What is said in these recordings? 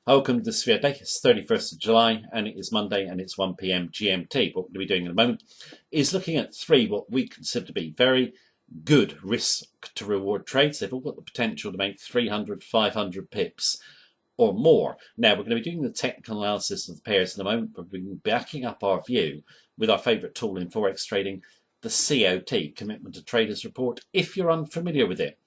Welcome to this video day. It's 31st of July and it is Monday and it's 1 p.m. GMT. What we're going to be doing in a moment is looking at three what we consider to be very good risk to reward trades. They've all got the potential to make 300, 500 pips or more. Now, we're going to be doing the technical analysis of the pairs in a moment, but we're backing up our view with our favourite tool in Forex trading, the COT, Commitment to Traders Report, if you're unfamiliar with it.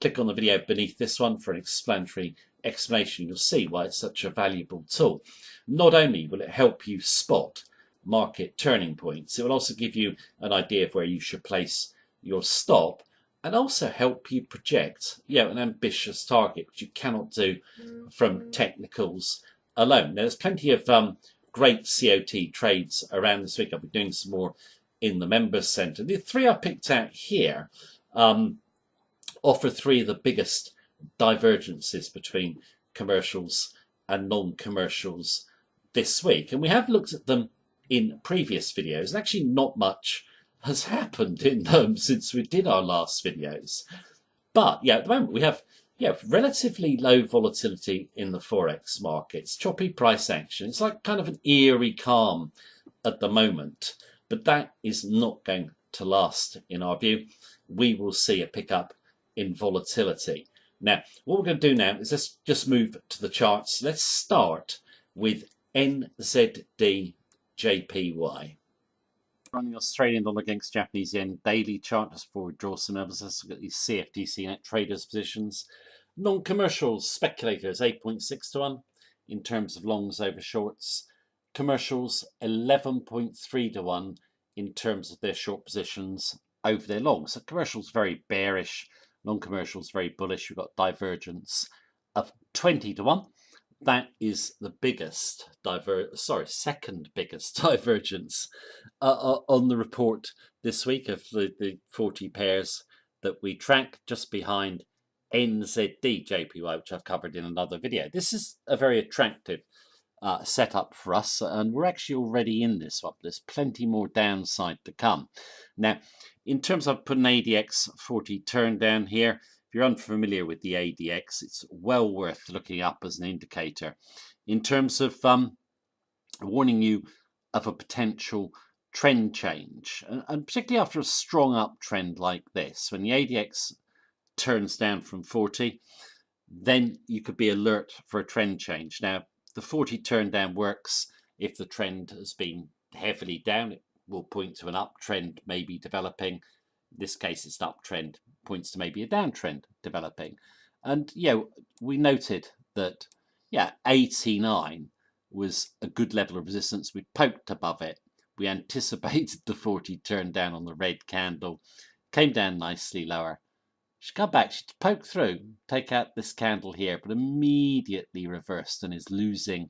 Click on the video beneath this one for an explanatory explanation. You'll see why it's such a valuable tool. Not only will it help you spot market turning points, it will also give you an idea of where you should place your stop and also help you project an ambitious target, which you cannot do from technicals alone. Now, there's plenty of great COT trades around this week. I'll be doing some more in the members centre. The three I picked out here offer three of the biggest divergences between commercials and non-commercials this week. And we have looked at them in previous videos, and actually not much has happened in them since we did our last videos. But at the moment we have relatively low volatility in the Forex markets, choppy price action. It's like kind of an eerie calm at the moment, but that is not going to last in our view. We will see a pickup in volatility. Now, what we're going to do now is let's just move to the charts. Let's start with NZD JPY. Running Australian dollar against Japanese yen daily chart just before we draw some numbers. Let's look at these CFTC net traders positions. Non-commercials, speculators 8.6 to 1 in terms of longs over shorts. Commercials 11.3 to 1 in terms of their short positions over their longs. So commercials very bearish. Non-commercials very bullish. We've got divergence of 20 to 1. That is the biggest second biggest divergence on the report this week of the 40 pairs that we track, just behind NZD JPY, which I've covered in another video. This is a very attractive setup for us, and we're actually already in this one. There's plenty more downside to come. Now, in terms of putting ADX 40 turn down here, if you're unfamiliar with the ADX, it's well worth looking up as an indicator in terms of warning you of a potential trend change, and particularly after a strong uptrend like this. When the ADX turns down from 40, then you could be alert for a trend change. Now, the 40 turn down works if the trend has been heavily down. It will point to an uptrend maybe developing. In this case, it's an uptrend, points to maybe a downtrend developing. And we noted that 89 was a good level of resistance. We poked above it. We anticipated the 40 turn down on the red candle, came down nicely lower. She come back, she poked through, take out this candle here, but immediately reversed and is losing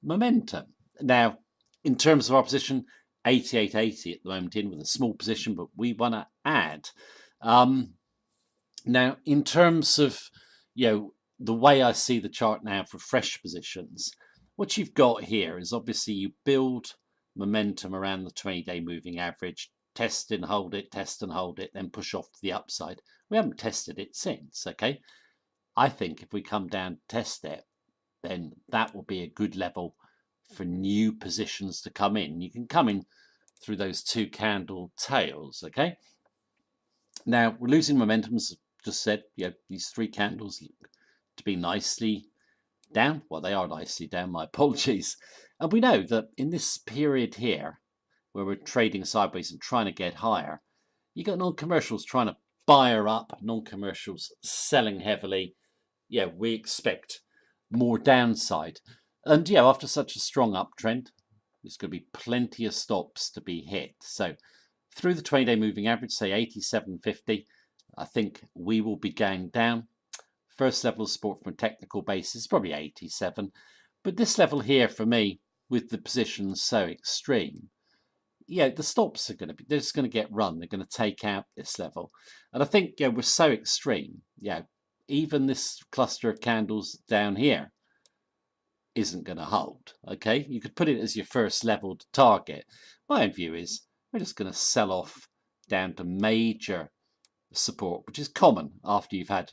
momentum. Now, in terms of our position, 88.80 at the moment in with a small position, but we want to add. Now, in terms of the way I see the chart now for fresh positions, what you've got here is obviously you build momentum around the 20-day moving average, test and hold it, then push off to the upside. We haven't tested it since, okay? I think if we come down to test it, then that will be a good level for new positions to come in. You can come in through those two candle tails, okay? Now, we're losing momentum, as I just said. These three candles look to be nicely down. Well, they are nicely down, my apologies. And we know that in this period here, where we're trading sideways and trying to get higher, you got non-commercials trying to buy her up, non-commercials selling heavily. We expect more downside. And after such a strong uptrend, there's going to be plenty of stops to be hit. So through the 20-day moving average, say 87.50, I think we will be going down. First level of support from a technical basis, probably 87. But this level here for me, with the positions so extreme, the stops are going to be, they're just going to get run. They're going to take out this level. And I think, we're so extreme. Even this cluster of candles down here isn't going to hold. Okay, you could put it as your first level to target. My own view is we're just going to sell off down to major support, which is common after you've had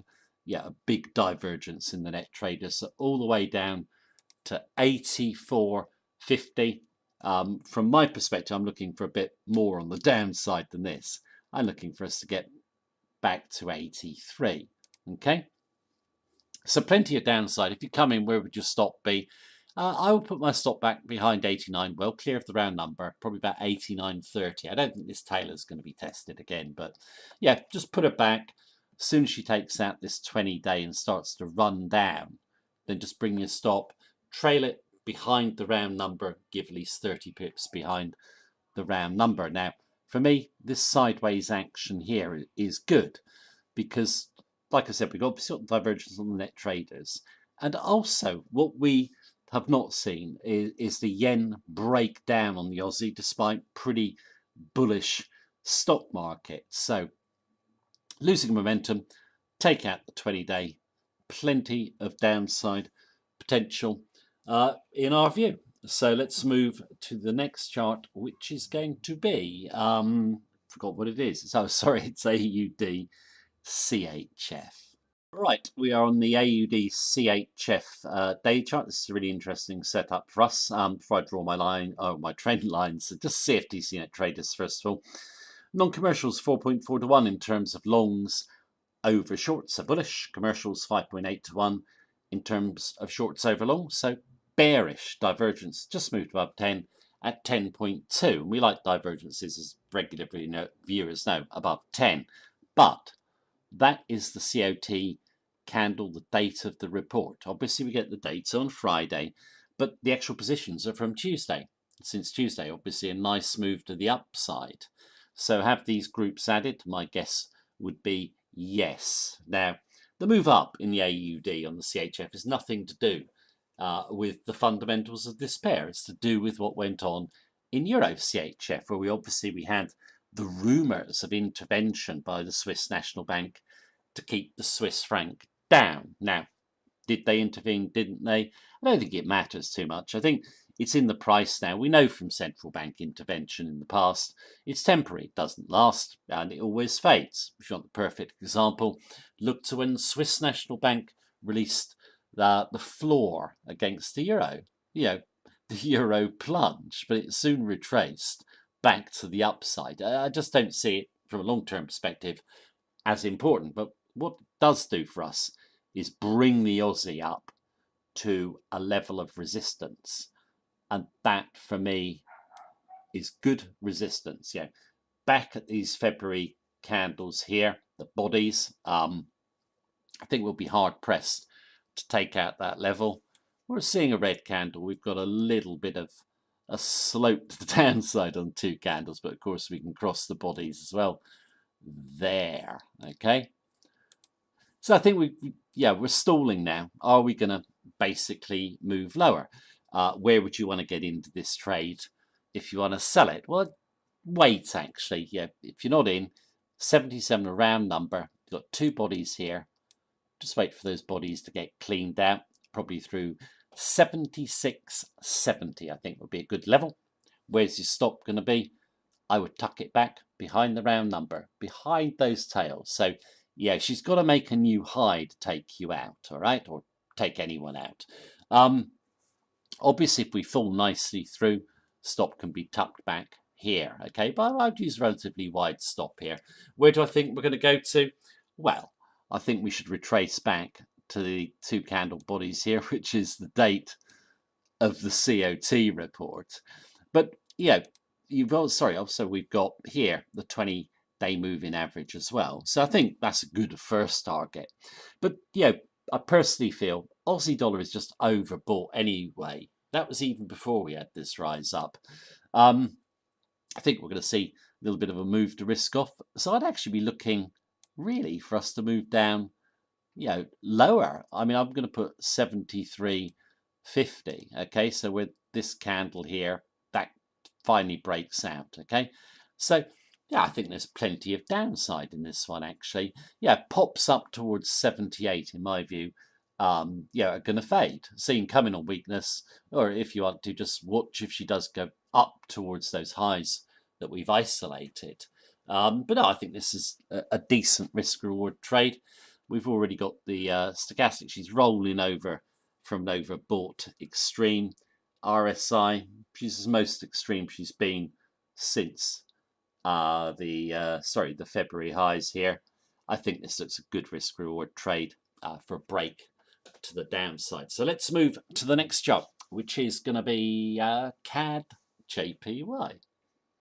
a big divergence in the net traders, so all the way down to 84.50. From my perspective, I'm looking for a bit more on the downside than this. I'm looking for us to get back to 83. Okay, so plenty of downside. If you come in, where would your stop be? I will put my stop back behind 89, well clear of the round number, probably about 89.30. I don't think this tailor's going to be tested again, but yeah, just put it back. As soon as she takes out this 20-day and starts to run down, then just bring your stop, trail it behind the round number, give at least 30 pips behind the round number. Now, for me, this sideways action here is good because, like I said, we've got sort of divergence on the net traders. And also, what we have not seen is the yen break down on the Aussie despite pretty bullish stock market. So, losing momentum, take out the 20-day, plenty of downside potential in our view. So let's move to the next chart, which is going to be, forgot what it is. So sorry, it's AUD CHF. Right, we are on the AUD CHF day chart. This is a really interesting setup for us. Before I draw my line, my trend lines, so just CFTC net traders first of all. Non-commercials 4.4 to 1 in terms of longs over shorts are bullish. Commercials 5.8 to 1 in terms of shorts over longs. So bearish divergence just moved above 10 at 10.2. We like divergences, as regular viewers know, above 10. But that is the COT candle, the date of the report. Obviously, we get the dates on Friday, but the actual positions are from Tuesday. Since Tuesday, obviously, a nice move to the upside. So have these groups added? My guess would be yes. Now, the move up in the AUD on the CHF is nothing to do with the fundamentals of this pair. It's to do with what went on in Euro CHF, where we had the rumours of intervention by the Swiss National Bank to keep the Swiss franc down. Now, did they intervene? Didn't they? I don't think it matters too much. I think it's in the price now. We know from central bank intervention in the past, it's temporary, it doesn't last, and it always fades. If you want the perfect example, look to when the Swiss National Bank released the floor against the euro. You know, the euro plunged, but it soon retraced back to the upside. I just don't see it from a long-term perspective as important. But what it does do for us is bring the Aussie up to a level of resistance. And that, for me, is good resistance. Yeah, back at these February candles here, the bodies, I think we'll be hard-pressed to take out that level. We're seeing a red candle. We've got a little bit of a slope to the downside on two candles, but of course we can cross the bodies as well. There, okay. So I think we're stalling now. Are we going to basically move lower? Where would you want to get into this trade if you want to sell it? Well, wait, actually. Yeah, if you're not in, 77 a round number. You've got two bodies here. Just wait for those bodies to get cleaned out, probably through 76.70, I think would be a good level. Where's your stop going to be? I would tuck it back behind the round number, behind those tails. So, yeah, she's got to make a new high to take you out, all right, or take anyone out. Obviously, if we fall nicely through, stop can be tucked back here, okay? But I'd use relatively wide stop here. Where do I think we're going to go to? Well, I think we should retrace back to the two candle bodies here, which is the date of the COT report. But, yeah, also we've got here the 20-day moving average as well. So I think that's a good first target. But, yeah, I personally feel Aussie dollar is just overbought anyway. That was even before we had this rise up. I think we're going to see a little bit of a move to risk off. So I'd actually be looking really for us to move down, lower. I mean, I'm going to put 73.50. Okay, so with this candle here, that finally breaks out. Okay, so yeah, I think there's plenty of downside in this one actually. Yeah, pops up towards 78 in my view. Are going to fade. Seen coming on weakness, or if you want to, just watch if she does go up towards those highs that we've isolated. But no, I think this is a decent risk-reward trade. We've already got the stochastic. She's rolling over from an overbought extreme. RSI, she's the most extreme she's been since the February highs here. I think this looks a good risk reward trade for a break to the downside. So let's move to the next chart, which is going to be CAD JPY.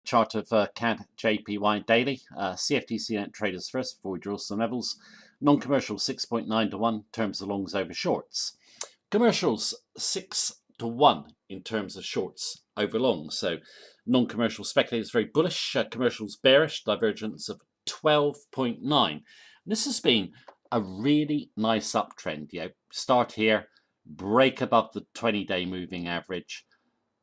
Chart of CAD JPY daily. CFTC net traders first before we draw some levels. Non-commercial 6.9 to 1 in terms of longs over shorts. Commercials 6 to 1 in terms of shorts over longs. So non-commercial speculators very bullish, commercials bearish, divergence of 12.9. And this has been a really nice uptrend. Start here, break above the 20-day moving average,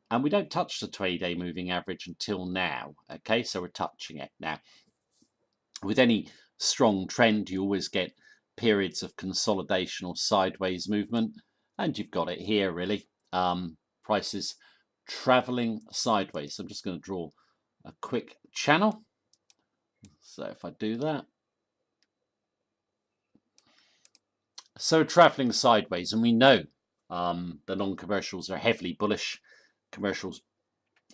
and we don't touch the 20-day moving average until now. Okay, so we're touching it now. With any strong trend, you always get periods of consolidation or sideways movement, and you've got it here really. Prices traveling sideways. So I'm just going to draw a quick channel. So if I do that, so traveling sideways, and we know the non-commercials are heavily bullish. Commercials,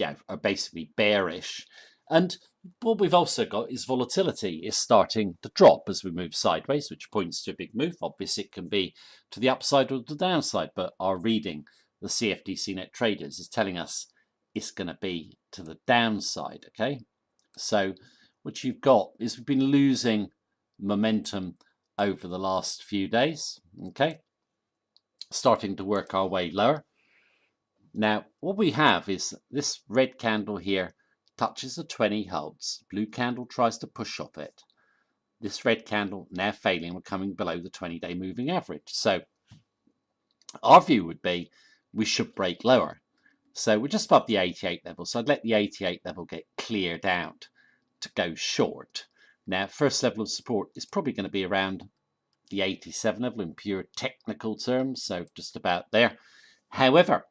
are basically bearish. And what we've also got is volatility is starting to drop as we move sideways, which points to a big move. Obviously, it can be to the upside or the downside, but our reading, the CFTC net traders, is telling us it's going to be to the downside. Okay, so what you've got is we've been losing momentum over the last few days. Okay, starting to work our way lower. Now, what we have is this red candle here touches the 20, holds. Blue candle tries to push off it. This red candle now failing, we're coming below the 20-day moving average. So our view would be we should break lower. So we're just above the 88 level. So I'd let the 88 level get cleared out to go short. Now, first level of support is probably going to be around the 87 level in pure technical terms. So just about there. However,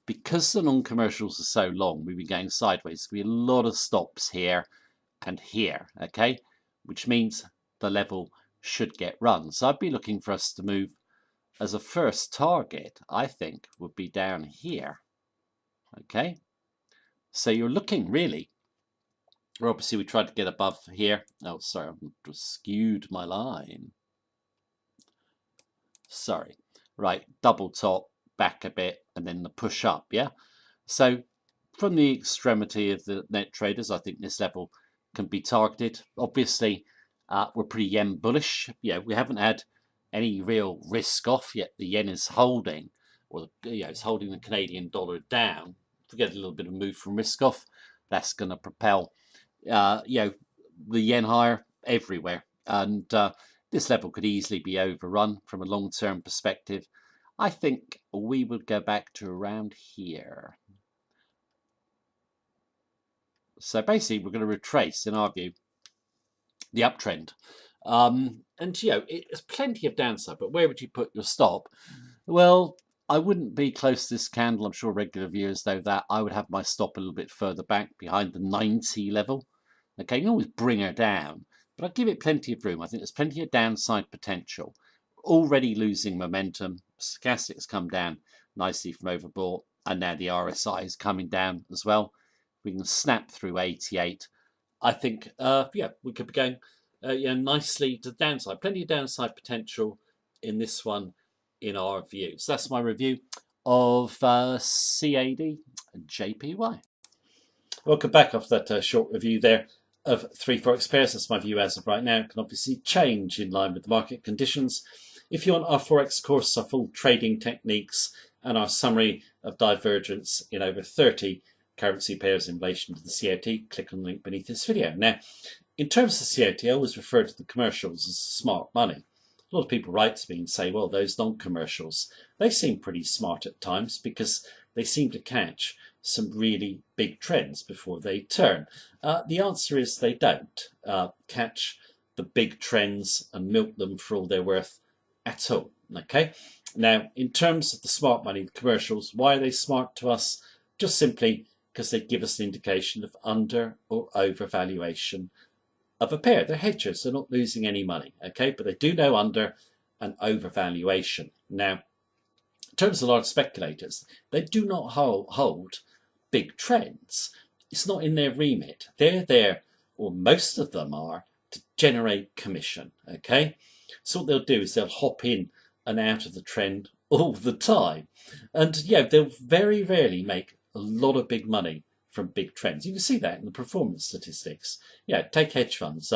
because the non-commercials are so long, we've been going sideways. There'll be a lot of stops here and here, okay? Which means the level should get run. So I'd be looking for us to move as a first target, I think, would be down here, okay? So you're looking really, or obviously we tried to get above here. Oh, sorry, I've just skewed my line. Sorry. Right, double top, back a bit, and then the push up, yeah? So from the extremity of the net traders, I think this level can be targeted. Obviously, we're pretty yen bullish. We haven't had any real risk off yet. The yen is holding, or it's holding the Canadian dollar down. If we get a little bit of move from risk off, that's going to propel, the yen higher everywhere. And this level could easily be overrun from a long-term perspective. I think we would go back to around here. So basically, we're going to retrace, in our view, the uptrend. And, it's plenty of downside, but where would you put your stop? Well, I wouldn't be close to this candle. I'm sure regular viewers know that. I would have my stop a little bit further back behind the 90 level. Okay, you can always bring her down, but I'd give it plenty of room. I think there's plenty of downside potential. Already losing momentum. Stochastics come down nicely from overbought, and now the RSI is coming down as well. We can snap through 88. I think, we could be going nicely to the downside. Plenty of downside potential in this one, in our view. So that's my review of CAD and JPY. Welcome back after that short review there of 3 Forex pairs. That's my view as of right now. It can obviously change in line with the market conditions. If you want our Forex course, our full trading techniques, and our summary of divergence in over 30 currency pairs in relation to the COT, click on the link beneath this video. Now, in terms of COT, I always refer to the commercials as smart money. A lot of people write to me and say, well, those non-commercials, they seem pretty smart at times because they seem to catch some really big trends before they turn. The answer is they don't catch the big trends and milk them for all they're worth at all. Okay. Now, in terms of the smart money commercials, why are they smart to us? Just simply because they give us an indication of under or over valuation of a pair. They're hedgers. They're not losing any money. Okay. But they do know under and over valuation. Now, In terms of large speculators, they do not hold big trends. It's not in their remit. They're there, or most of them are, to generate commission. Okay, so what they'll do is they'll hop in and out of the trend all the time, and yeah, they'll very rarely make a lot of big money from big trends. You can see that in the performance statistics. Yeah, take hedge funds.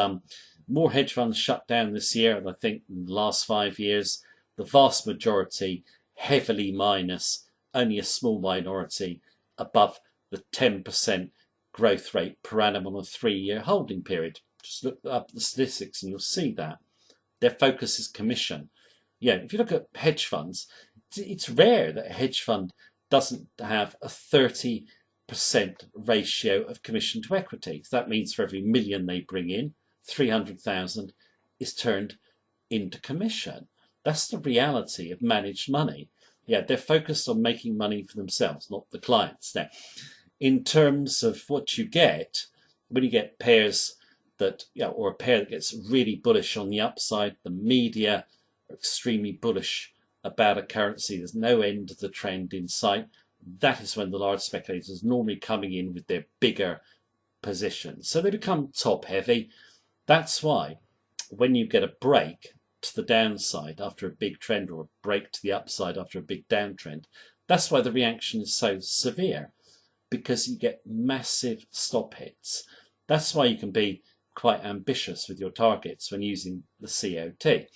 More hedge funds shut down this year, and I think in the last 5 years, the vast majority heavily minus, only a small minority above the 10% growth rate per annum on a 3-year holding period. Just look up the statistics and you'll see that. Their focus is commission. Yeah, if you look at hedge funds, it's rare that a hedge fund doesn't have a 30% ratio of commission to equity. So that means for every million they bring in, 300,000 is turned into commission. That's the reality of managed money. Yeah, they're focused on making money for themselves, not the clients. Now, in terms of what you get, when you get pairs that, or a pair that gets really bullish on the upside, the media are extremely bullish about a currency, there's no end of the trend in sight, that is when the large speculators are normally coming in with their bigger positions. So they become top heavy. That's why when you get a break to the downside after a big trend, or a break to the upside after a big downtrend, that's why the reaction is so severe, because you get massive stop hits. That's why you can be quite ambitious with your targets when using the COT.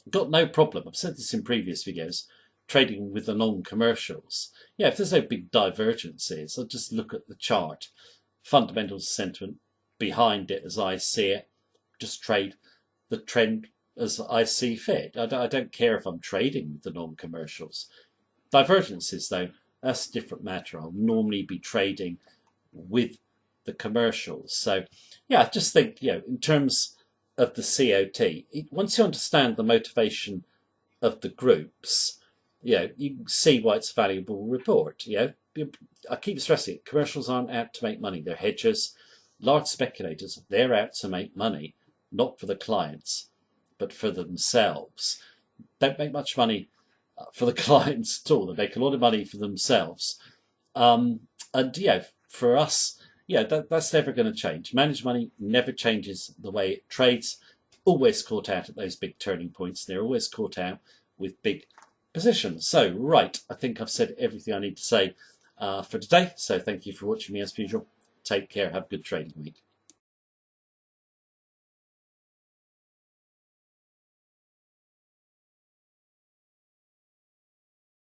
Got no problem, I've said this in previous videos, trading with the non-commercials. Yeah, if there's no big divergences, I'll just look at the chart, fundamental sentiment behind it as I see it, just trade the trend as I see fit. I don't care if I'm trading with the non-commercials. Divergences, though, that's a different matter. I'll normally be trading with the commercials. So, yeah, I just think, in terms of the COT, once you understand the motivation of the groups, you can see why it's a valuable report. I keep stressing it, commercials aren't out to make money. They're hedgers. Large speculators, they're out to make money, not for the clients, but for themselves. Don't make much money for the clients at all. They make a lot of money for themselves. And for us, that's never going to change. Managed money never changes the way it trades. Always caught out at those big turning points. They're always caught out with big positions. So, right, I think I've said everything I need to say for today. So thank you for watching me as usual. Take care. Have a good trading week.